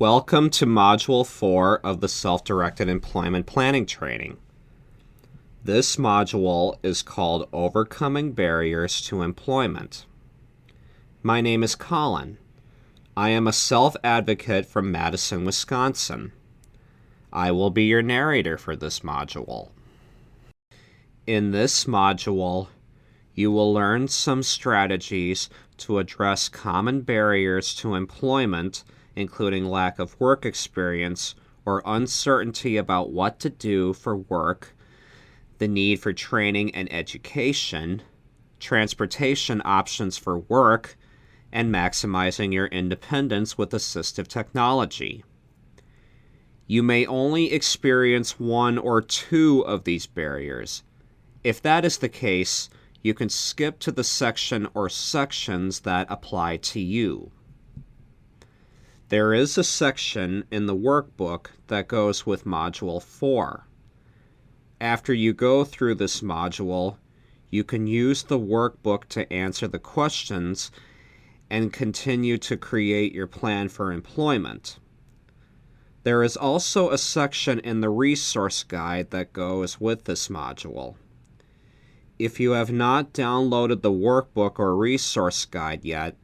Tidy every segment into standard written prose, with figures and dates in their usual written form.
Welcome to Module 4 of the Self-Directed Employment Planning Training. This module is called Overcoming Barriers to Employment. My name is Colin. I am a self-advocate from Madison, Wisconsin. I will be your narrator for this module. In this module, you will learn some strategies to address common barriers to employment, including lack of work experience or uncertainty about what to do for work, the need for training and education, transportation options for work, and maximizing your independence with assistive technology. You may only experience one or two of these barriers. If that is the case, you can skip to the section or sections that apply to you. There is a section in the workbook that goes with Module 4. After you go through this module, you can use the workbook to answer the questions and continue to create your plan for employment. There is also a section in the resource guide that goes with this module. If you have not downloaded the workbook or resource guide yet,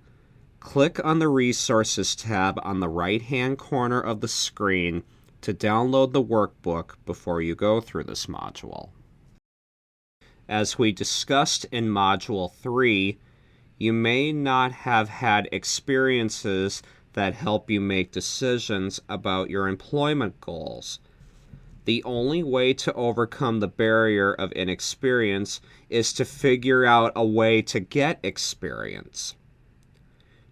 click on the Resources tab on the right-hand corner of the screen to download the workbook before you go through this module. As we discussed in Module 3, you may not have had experiences that help you make decisions about your employment goals. The only way to overcome the barrier of inexperience is to figure out a way to get experience.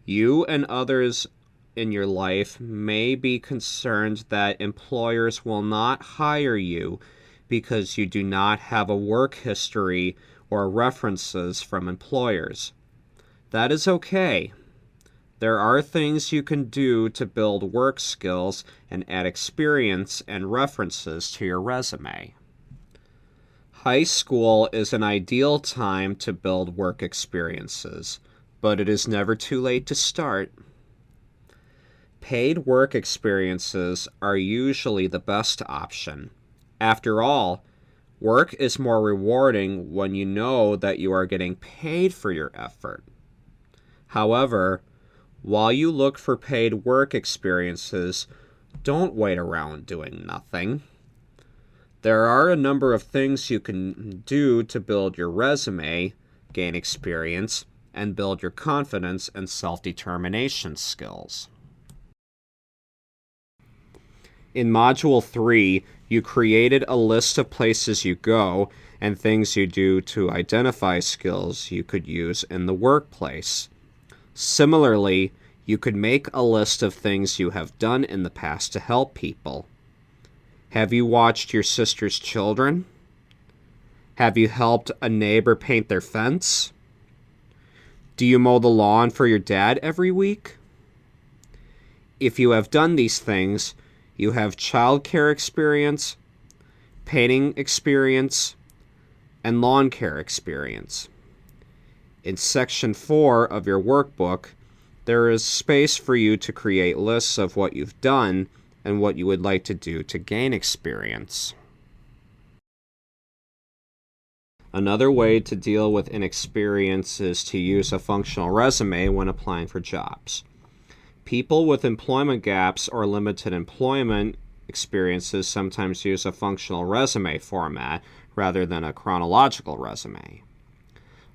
You and others in your life may be concerned that employers will not hire you because you do not have a work history or references from employers. That is okay. There are things you can do to build work skills and add experience and references to your resume. High school is an ideal time to build work experiences, but it is never too late to start. Paid work experiences are usually the best option. After all, work is more rewarding when you know that you are getting paid for your effort. However, while you look for paid work experiences, don't wait around doing nothing. There are a number of things you can do to build your resume, gain experience, and build your confidence and self-determination skills. In Module 3, you created a list of places you go and things you do to identify skills you could use in the workplace. Similarly, you could make a list of things you have done in the past to help people. Have you watched your sister's children? Have you helped a neighbor paint their fence? Do you mow the lawn for your dad every week? If you have done these things, you have childcare experience, painting experience, and lawn care experience. In Section 4 of your workbook, there is space for you to create lists of what you've done and what you would like to do to gain experience. Another way to deal with inexperience is to use a functional resume when applying for jobs. People with employment gaps or limited employment experiences sometimes use a functional resume format rather than a chronological resume.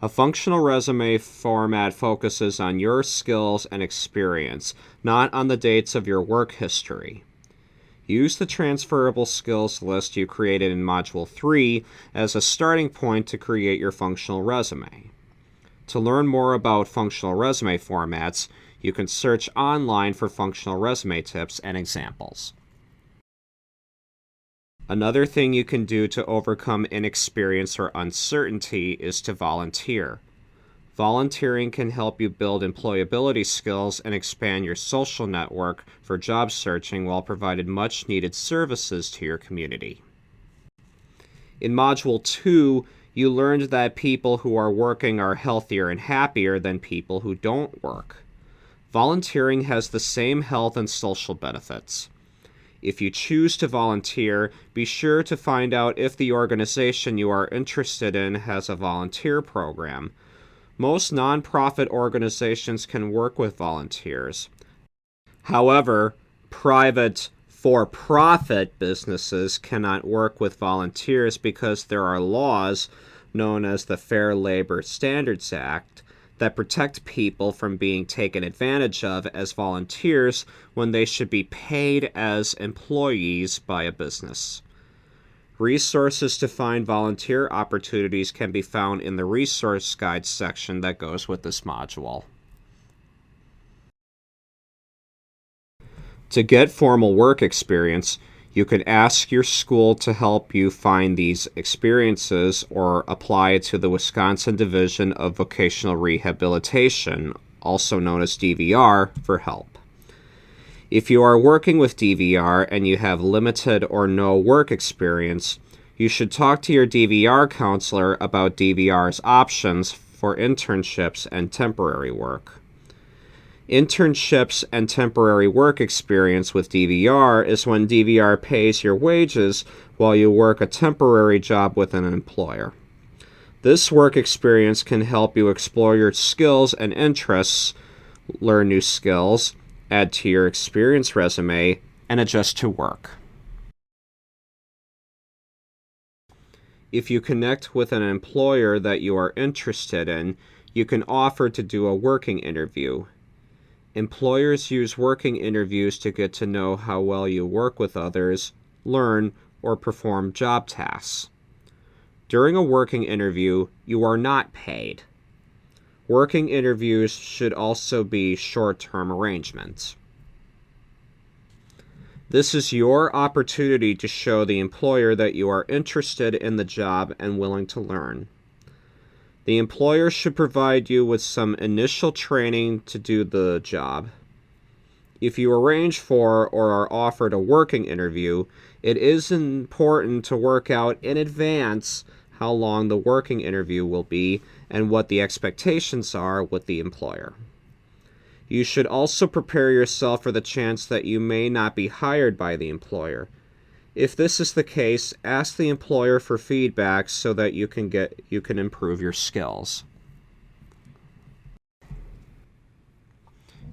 A functional resume format focuses on your skills and experience, not on the dates of your work history. Use the transferable skills list you created in Module 3 as a starting point to create your functional resume. To learn more about functional resume formats, you can search online for functional resume tips and examples. Another thing you can do to overcome inexperience or uncertainty is to volunteer. Volunteering can help you build employability skills and expand your social network for job searching while providing much-needed services to your community. In Module 2, you learned that people who are working are healthier and happier than people who don't work. Volunteering has the same health and social benefits. If you choose to volunteer, be sure to find out if the organization you are interested in has a volunteer program. Most nonprofit organizations can work with volunteers. However, private for-profit businesses cannot work with volunteers because there are laws known as the Fair Labor Standards Act that protect people from being taken advantage of as volunteers when they should be paid as employees by a business. Resources to find volunteer opportunities can be found in the resource guide section that goes with this module. To get formal work experience, you could ask your school to help you find these experiences or apply to the Wisconsin Division of Vocational Rehabilitation, also known as DVR, for help. If you are working with DVR and you have limited or no work experience, you should talk to your DVR counselor about DVR's options for internships and temporary work. Internships and temporary work experience with DVR is when DVR pays your wages while you work a temporary job with an employer. This work experience can help you explore your skills and interests, learn new skills, add to your experience resume, and adjust to work. If you connect with an employer that you are interested in, you can offer to do a working interview. Employers use working interviews to get to know how well you work with others, learn, or perform job tasks. During a working interview, you are not paid. Working interviews should also be short-term arrangements. This is your opportunity to show the employer that you are interested in the job and willing to learn. The employer should provide you with some initial training to do the job. If you arrange for or are offered a working interview, it is important to work out in advance how long the working interview will be and what the expectations are with the employer. You should also prepare yourself for the chance that you may not be hired by the employer. If this is the case, ask the employer for feedback so that you can improve your skills.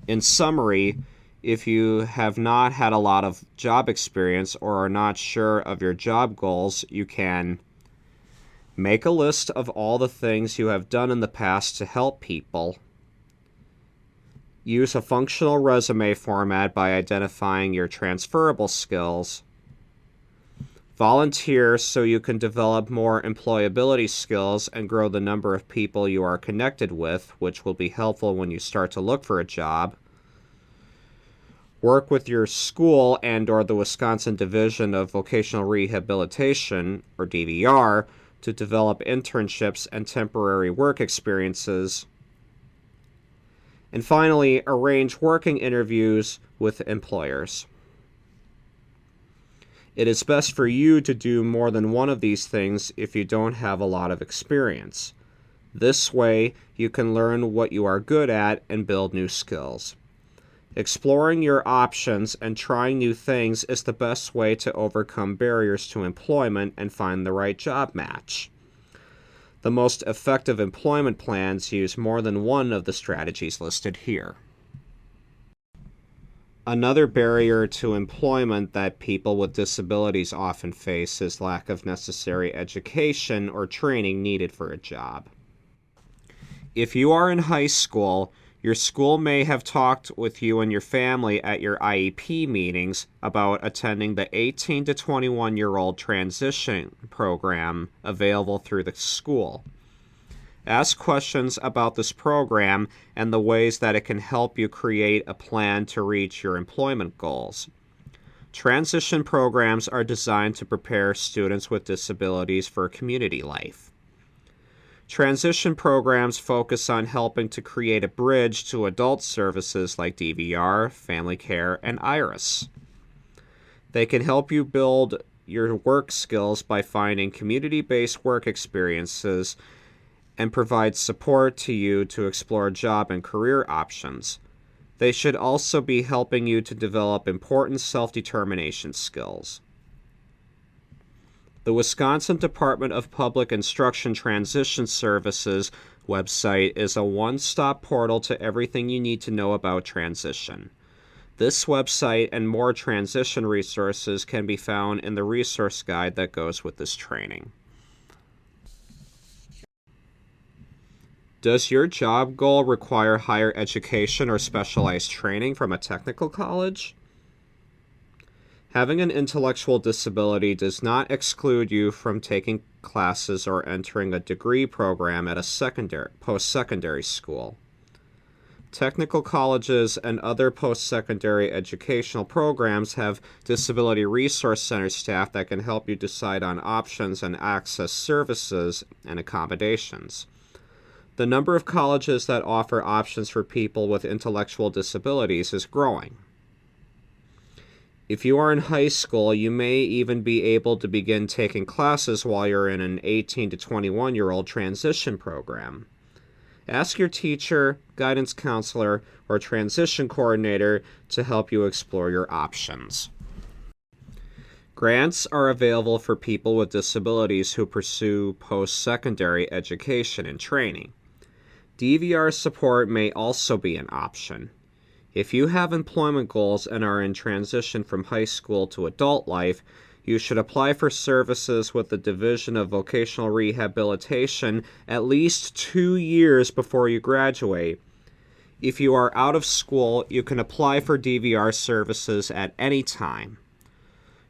In summary, if you have not had a lot of job experience or are not sure of your job goals, you can make a list of all the things you have done in the past to help people. Use a functional resume format by identifying your transferable skills. Volunteer so you can develop more employability skills and grow the number of people you are connected with, which will be helpful when you start to look for a job. Work with your school and/or the Wisconsin Division of Vocational Rehabilitation, or DVR, to develop internships and temporary work experiences. And finally, arrange working interviews with employers. It is best for you to do more than one of these things if you don't have a lot of experience. This way, you can learn what you are good at and build new skills. Exploring your options and trying new things is the best way to overcome barriers to employment and find the right job match. The most effective employment plans use more than one of the strategies listed here. Another barrier to employment that people with disabilities often face is lack of necessary education or training needed for a job. If you are in high school, your school may have talked with you and your family at your IEP meetings about attending the 18 to 21-year-old transition program available through the school. Ask questions about this program and the ways that it can help you create a plan to reach your employment goals. Transition programs are designed to prepare students with disabilities for community life. Transition programs focus on helping to create a bridge to adult services like DVR, Family Care, and IRIS. They can help you build your work skills by finding community-based work experiences and provide support to you to explore job and career options. They should also be helping you to develop important self-determination skills. The Wisconsin Department of Public Instruction Transition Services website is a one-stop portal to everything you need to know about transition. This website and more transition resources can be found in the resource guide that goes with this training. Does your job goal require higher education or specialized training from a technical college? Having an intellectual disability does not exclude you from taking classes or entering a degree program at a post-secondary school. Technical colleges and other post-secondary educational programs have disability resource center staff that can help you decide on options and access services and accommodations. The number of colleges that offer options for people with intellectual disabilities is growing. If you are in high school, you may even be able to begin taking classes while you're in an 18 to 21-year-old transition program. Ask your teacher, guidance counselor, or transition coordinator to help you explore your options. Grants are available for people with disabilities who pursue post-secondary education and training. DVR support may also be an option. If you have employment goals and are in transition from high school to adult life, you should apply for services with the Division of Vocational Rehabilitation at least 2 years before you graduate. If you are out of school, you can apply for DVR services at any time.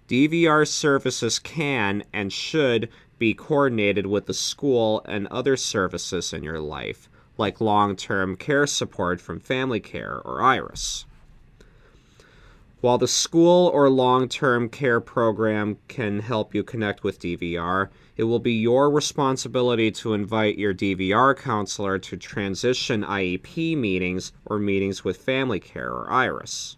DVR services can and should be coordinated with the school and other services in your life, like long-term care support from Family Care or IRIS. While the school or long-term care program can help you connect with DVR, it will be your responsibility to invite your DVR counselor to transition IEP meetings or meetings with Family Care or IRIS.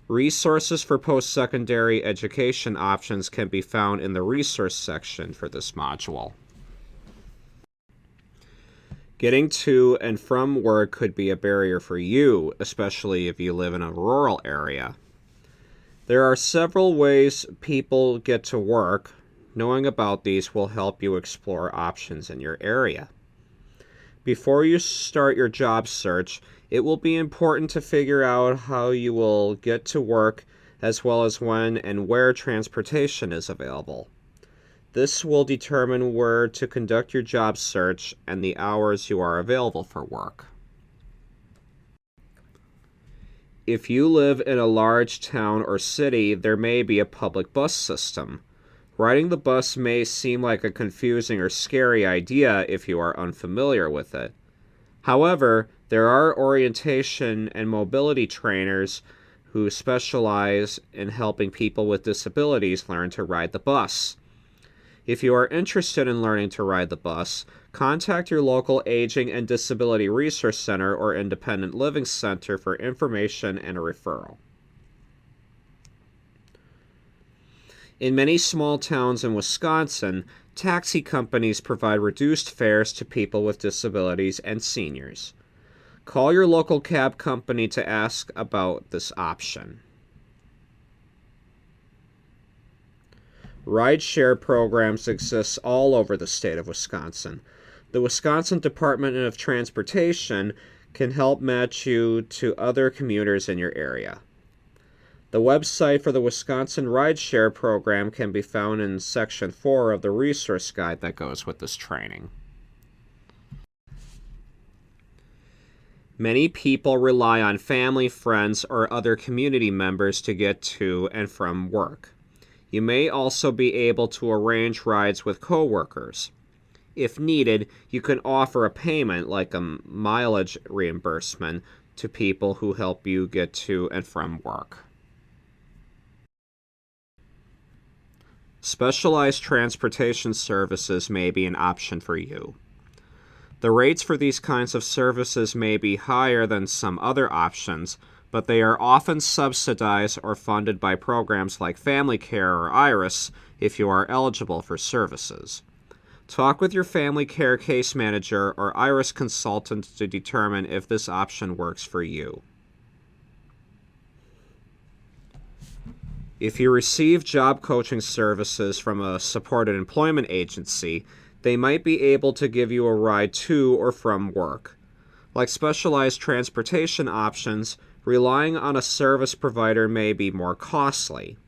Resources for post-secondary education options can be found in the resource section for this module. Getting to and from work could be a barrier for you, especially if you live in a rural area. There are several ways people get to work. Knowing about these will help you explore options in your area. Before you start your job search, it will be important to figure out how you will get to work, as well as when and where transportation is available. This will determine where to conduct your job search and the hours you are available for work. If you live in a large town or city, there may be a public bus system. Riding the bus may seem like a confusing or scary idea if you are unfamiliar with it. However, there are orientation and mobility trainers who specialize in helping people with disabilities learn to ride the bus. If you are interested in learning to ride the bus, contact your local Aging and Disability Resource Center or Independent Living Center for information and a referral. In many small towns in Wisconsin, taxi companies provide reduced fares to people with disabilities and seniors. Call your local cab company to ask about this option. Rideshare programs exist all over the state of Wisconsin. The Wisconsin Department of Transportation can help match you to other commuters in your area. The website for the Wisconsin Rideshare program can be found in Section 4 of the resource guide that goes with this training. Many people rely on family, friends, or other community members to get to and from work. You may also be able to arrange rides with coworkers. If needed, you can offer a payment like a mileage reimbursement to people who help you get to and from work. Specialized transportation services may be an option for you. The rates for these kinds of services may be higher than some other options, but they are often subsidized or funded by programs like Family Care or IRIS if you are eligible for services. Talk with your family care case manager or IRIS consultant to determine if this option works for you. If you receive job coaching services from a supported employment agency, they might be able to give you a ride to or from work. Like specialized transportation options, relying on a service provider may be more costly.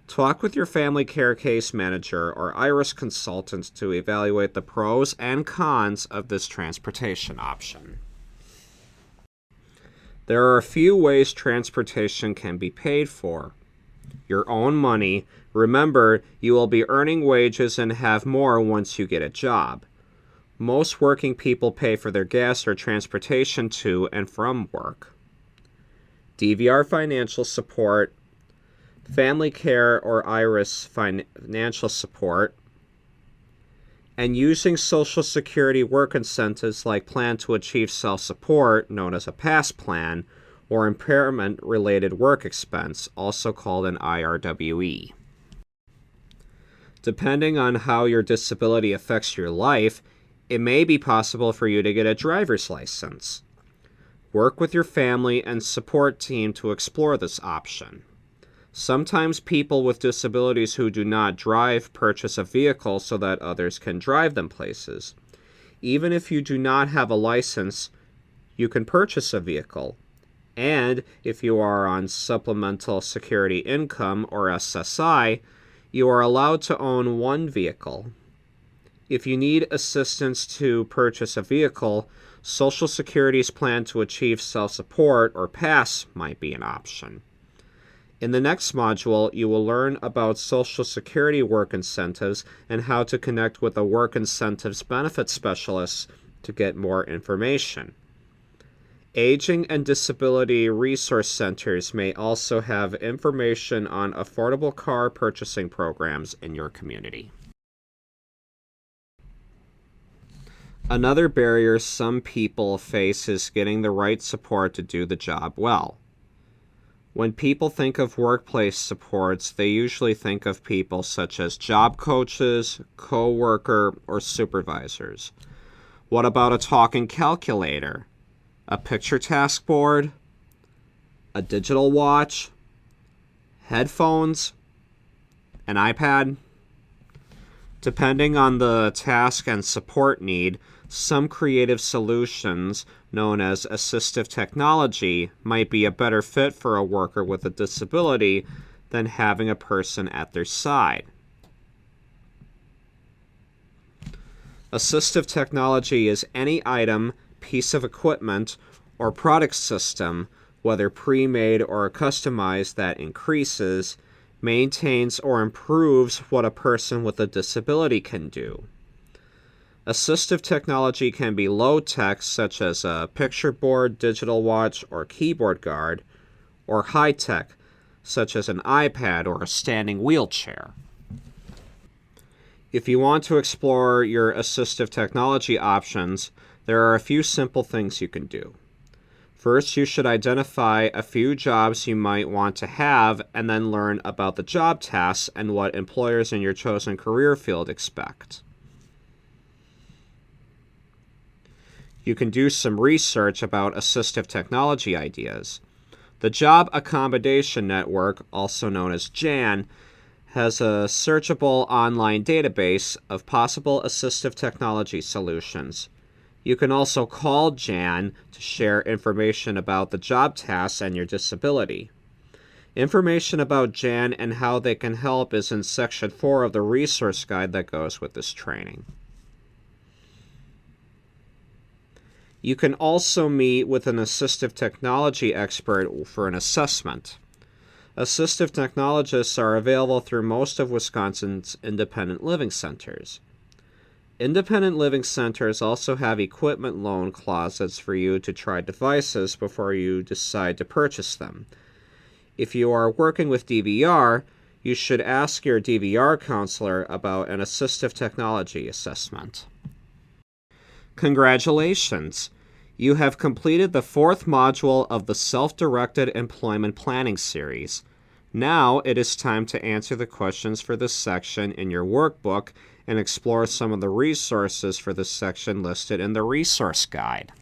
Talk with your family care case manager or IRIS consultant to evaluate the pros and cons of this transportation option. There are a few ways transportation can be paid for. Your own money. Remember, you will be earning wages and have more once you get a job. Most working people pay for their gas or transportation to and from work. DVR financial support, family care or IRIS financial support, and using Social Security work incentives like Plan to Achieve Self-Support, known as a PASS plan, or impairment-related work expense, also called an IRWE. Depending on how your disability affects your life, it may be possible for you to get a driver's license. Work with your family and support team to explore this option. Sometimes people with disabilities who do not drive purchase a vehicle so that others can drive them places. Even if you do not have a license, you can purchase a vehicle. And if you are on Supplemental Security Income, or SSI, you are allowed to own one vehicle. If you need assistance to purchase a vehicle, Social Security's Plan to Achieve Self-Support, or PASS, might be an option. In the next module, you will learn about Social Security work incentives and how to connect with a work incentives benefit specialist to get more information. Aging and disability resource centers may also have information on affordable car purchasing programs in your community. Another barrier some people face is getting the right support to do the job well. When people think of workplace supports, they usually think of people such as job coaches, co-worker, or supervisors. What about a talking calculator? A picture task board? A digital watch? Headphones? An iPad? Depending on the task and support need, some creative solutions, known as assistive technology, might be a better fit for a worker with a disability than having a person at their side. Assistive technology is any item, piece of equipment, or product system, whether pre-made or customized, that increases, maintains, or improves what a person with a disability can do. Assistive technology can be low-tech, such as a picture board, digital watch, or keyboard guard, or high-tech, such as an iPad or a standing wheelchair. If you want to explore your assistive technology options, there are a few simple things you can do. First, you should identify a few jobs you might want to have and then learn about the job tasks and what employers in your chosen career field expect. You can do some research about assistive technology ideas. The Job Accommodation Network, also known as JAN, has a searchable online database of possible assistive technology solutions. You can also call JAN to share information about the job tasks and your disability. Information about JAN and how they can help is in Section 4 of the resource guide that goes with this training. You can also meet with an assistive technology expert for an assessment. Assistive technologists are available through most of Wisconsin's independent living centers. Independent living centers also have equipment loan closets for you to try devices before you decide to purchase them. If you are working with DVR, you should ask your DVR counselor about an assistive technology assessment. Congratulations! You have completed the 4th module of the Self-Directed Employment Planning series. Now it is time to answer the questions for this section in your workbook and explore some of the resources for this section listed in the resource guide.